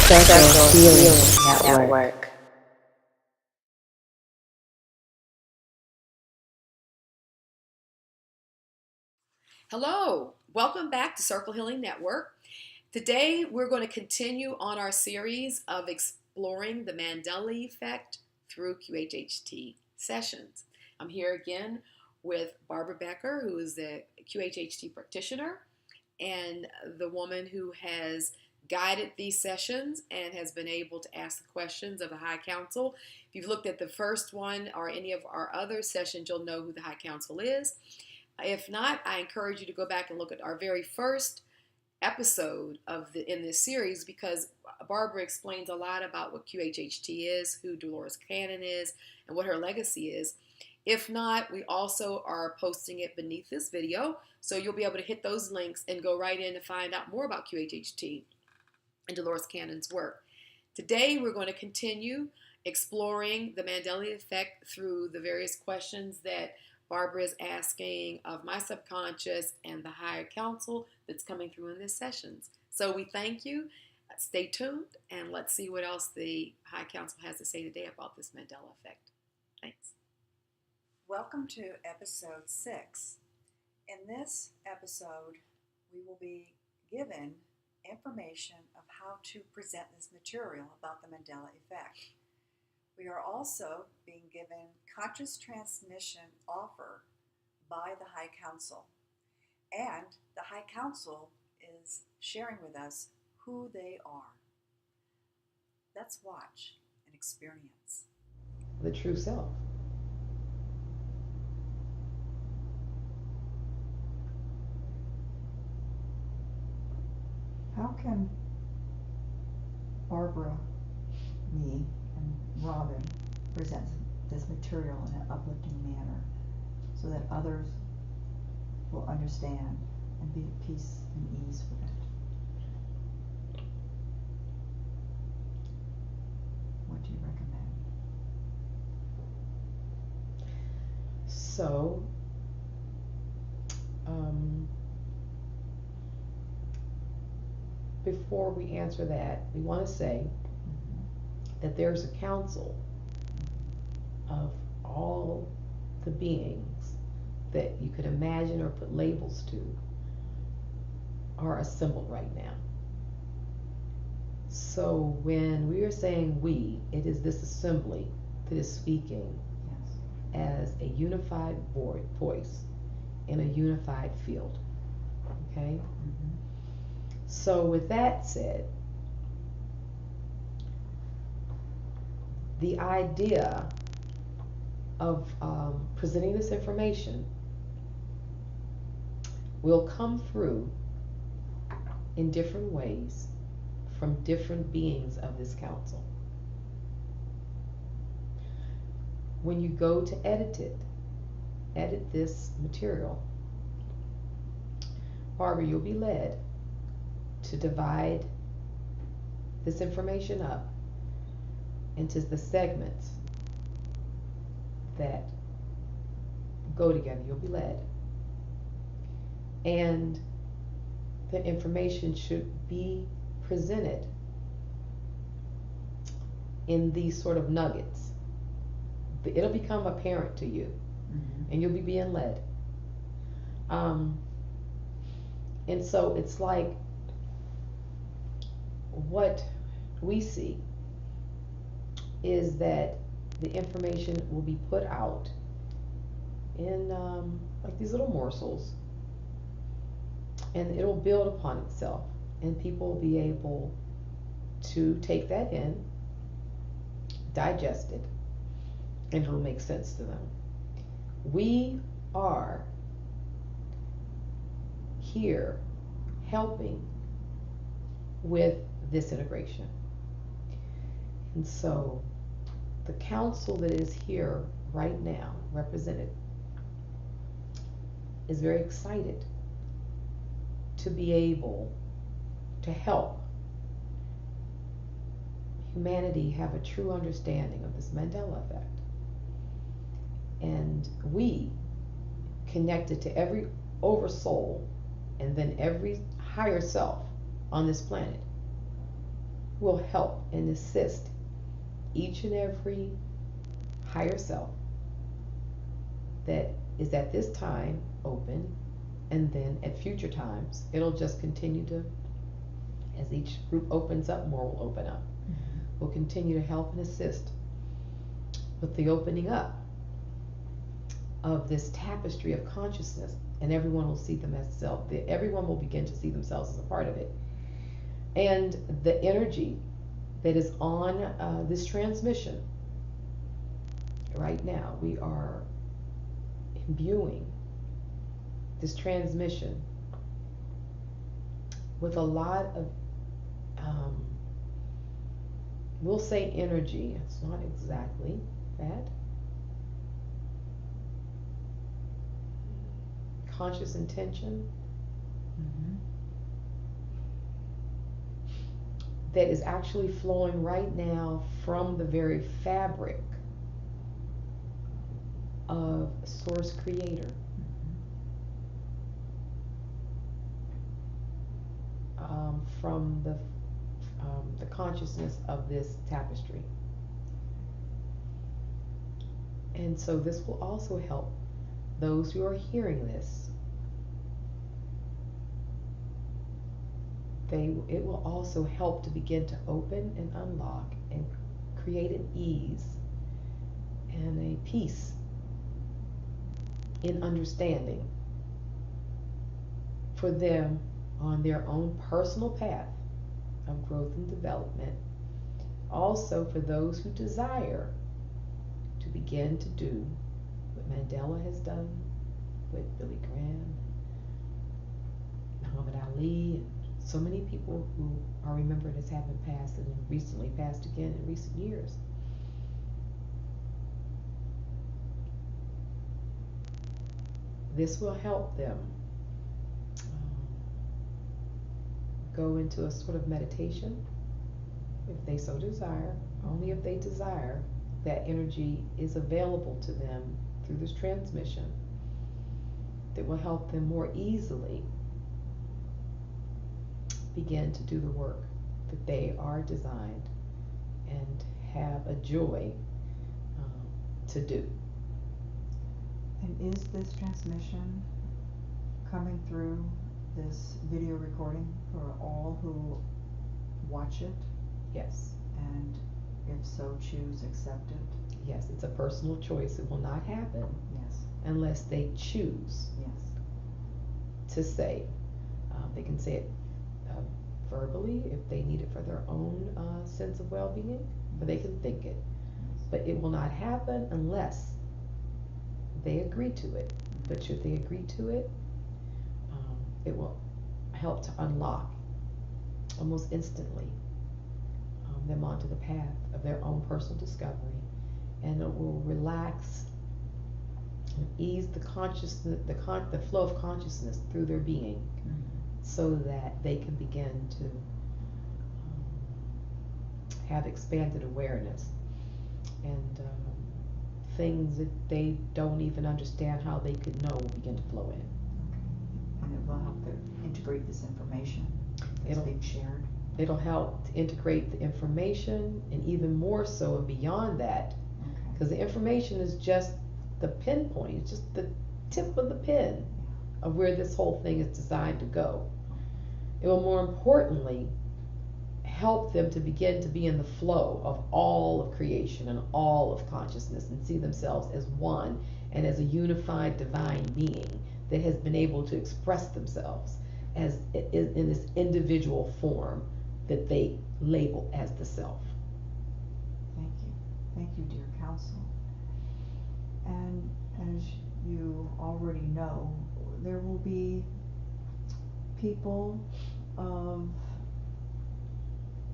Circle Healing Network. Hello, welcome back to Circle Healing Network. Today we're going to continue on our series of exploring the Mandela Effect through QHHT sessions. I'm here again with Barbara Becker, who is the QHHT practitioner and the woman who has guided these sessions and has been able to ask the questions of the High Council. If you've looked at the first one or any of our other sessions, you'll know who the High Council is. If not, I encourage you to go back and look at our very first episode in this series, because Barbara explains a lot about what QHHT is, who Dolores Cannon is, and what her legacy is. If not, we also are posting it beneath this video, so you'll be able to hit those links and go right in to find out more about QHHT and Dolores Cannon's work. Today, we're going to continue exploring the Mandela Effect through the various questions that Barbara is asking of my subconscious and the higher council that's coming through in these sessions. So we thank you. Stay tuned and let's see what else the high council has to say today about this Mandela Effect. Thanks. Welcome to episode 6. In this episode, we will be given information of how to present this material about the Mandela Effect. We are also being given conscious transmission offer by the High Council. And the High Council is sharing with us who they are. Let's watch and experience. The true self. How can Barbara, me, and Robyn present this material in an uplifting manner so that others will understand and be at peace and ease with it? What do you recommend? So, before we answer that, we want to say that there's a council of all the beings that you could imagine or put labels to are assembled right now. So when we are saying we, it is this assembly that is speaking as a unified voice in a unified field. Okay? So with that said, the idea of presenting this information will come through in different ways from different beings of this council. When you go to edit this material, Barbara, you'll be led to divide this information up into the segments that go together. You'll be led. And the information should be presented in these sort of nuggets. It'll become apparent to you, and you'll be being led. And so it's like what we see is that the information will be put out in like these little morsels, and it'll build upon itself, and people will be able to take that in, digest it, and it'll make sense to them. We are here helping with this integration. And so the council that is here right now represented is very excited to be able to help humanity have a true understanding of this Mandela Effect. And we, connected to every oversoul and then every higher self on this planet, will help and assist each and every higher self that is at this time open, and then at future times it'll just continue to, as each group opens up, more will open up. Will continue to help and assist with the opening up of this tapestry of consciousness, and everyone will see them as self. Everyone will begin to see themselves as a part of it. And the energy that is on this transmission right now, we are imbuing this transmission with a lot of we'll say energy. It's not exactly that. Conscious intention that is actually flowing right now from the very fabric of Source Creator. From the consciousness of this tapestry. And so this will also help those who are hearing this. It will also help to begin to open and unlock and create an ease and a peace in understanding for them on their own personal path of growth and development. Also for those who desire to begin to do what Mandela has done, what Billy Graham, Muhammad Ali, and so many people who are remembered as having passed and recently passed again in recent years. This will help them go into a sort of meditation, if they so desire. Only if they desire, that energy is available to them through this transmission that will help them more easily begin to do the work that they are designed and have a joy to do. And is this transmission coming through this video recording for all who watch it? Yes. And if so, choose accept it? Yes, it's a personal choice. It will not happen Yes. unless they choose Yes. to say. They can say it verbally if they need it for their own sense of well-being, or they can think it. But it will not happen unless they agree to it. But should they agree to it, it will help to unlock almost instantly them onto the path of their own personal discovery, and it will relax and ease the consciousness, the flow of consciousness through their being, so that they can begin to have expanded awareness and things that they don't even understand how they could know will begin to flow in. And it will help to integrate this information that's being shared. It'll help to integrate the information, and even more so and beyond that, because the information is just the pinpoint, it's just the tip of the pin of where this whole thing is designed to go. It will more importantly help them to begin to be in the flow of all of creation and all of consciousness, and see themselves as one and as a unified divine being that has been able to express themselves as in this individual form that they label as the self. Thank you. Thank you, dear counsel. And as you already know, there will be people of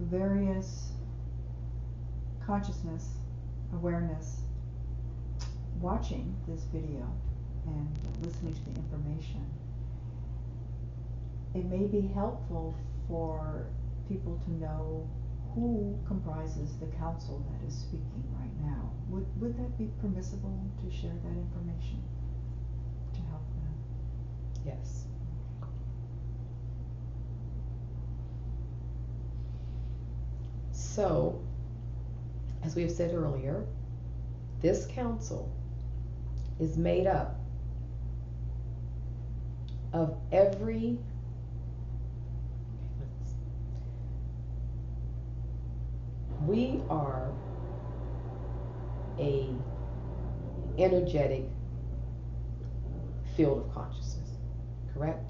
various consciousness, awareness, watching this video and listening to the information. It may be helpful for people to know who comprises the council that is speaking right now. Would that be permissible to share that information to help them? Yes. so, as we have said earlier, this council is made up of every we are a energetic field of consciousness, correct?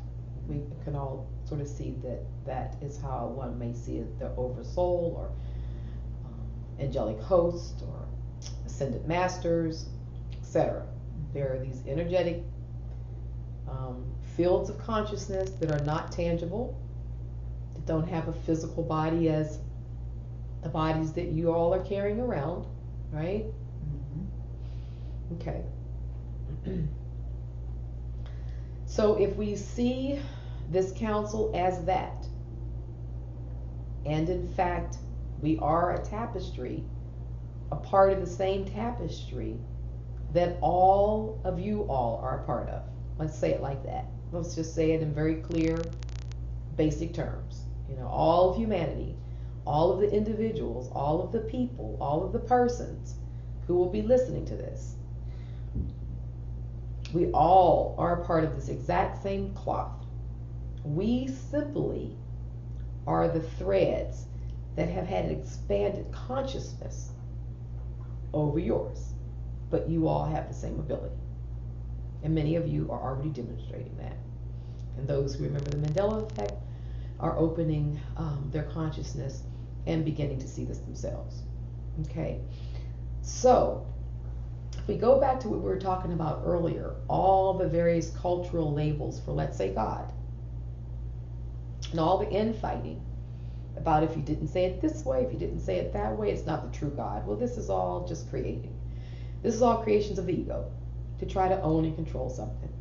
We can all sort of see that that is how one may see it, the oversoul or angelic host or ascended masters, etc. There are these energetic fields of consciousness that are not tangible, that don't have a physical body as the bodies that you all are carrying around, right? Okay. So if we see this council as that, and in fact we are a tapestry, a part of the same tapestry that all of you all are a part of. Let's say it like that. Let's just say it in very clear, basic terms. You know, all of humanity, all of the individuals, all of the people, all of the persons who will be listening to this. We all are a part of this exact same cloth. We simply are the threads that have had an expanded consciousness over yours. But you all have the same ability. And many of you are already demonstrating that. And those who remember the Mandela Effect are opening their consciousness and beginning to see this themselves. Okay, so if we go back to what we were talking about earlier, all the various cultural labels for, let's say, God, and all the infighting about if you didn't say it this way, if you didn't say it that way, it's not the true God. Well, this is all just creating. This is all creations of the ego to try to own and control something.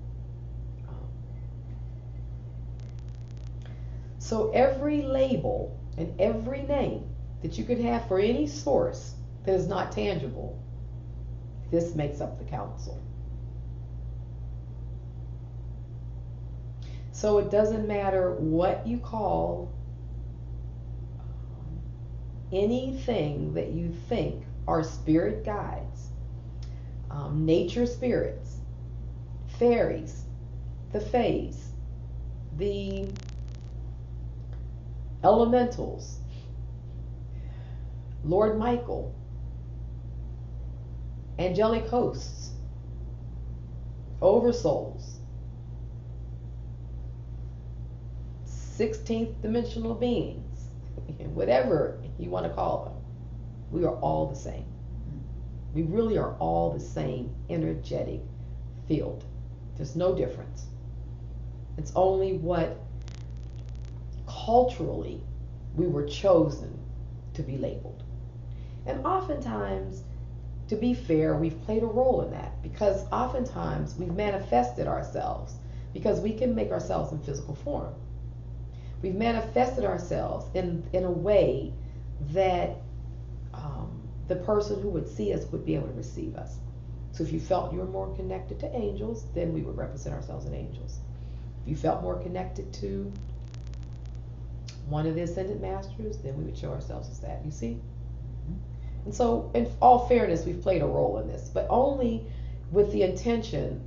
So every label and every name that you could have for any source that is not tangible, this makes up the council. So it doesn't matter what you call anything that you think are spirit guides, nature spirits, fairies, the fays, the elementals, Lord Michael, angelic hosts, oversouls, 16th dimensional beings, whatever you want to call them, we are all the same. We really are all the same energetic field. There's no difference. It's only what culturally we were chosen to be labeled. And oftentimes, to be fair, we've played a role in that, because oftentimes we've manifested ourselves because we can make ourselves in physical form. We've manifested ourselves in a way that the person who would see us would be able to receive us. So if you felt you were more connected to angels, then we would represent ourselves as angels. If you felt more connected to one of the ascended masters, then we would show ourselves as that. You see? And so, in all fairness, we've played a role in this, but only with the intention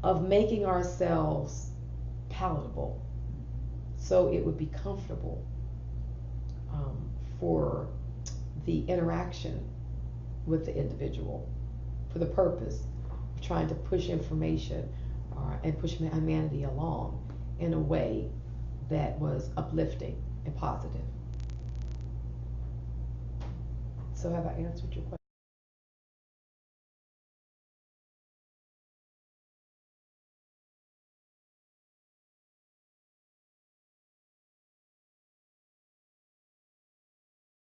of making ourselves palatable, so it would be comfortable for the interaction with the individual, for the purpose of trying to push information and push humanity along in a way that was uplifting and positive. So have I answered your question?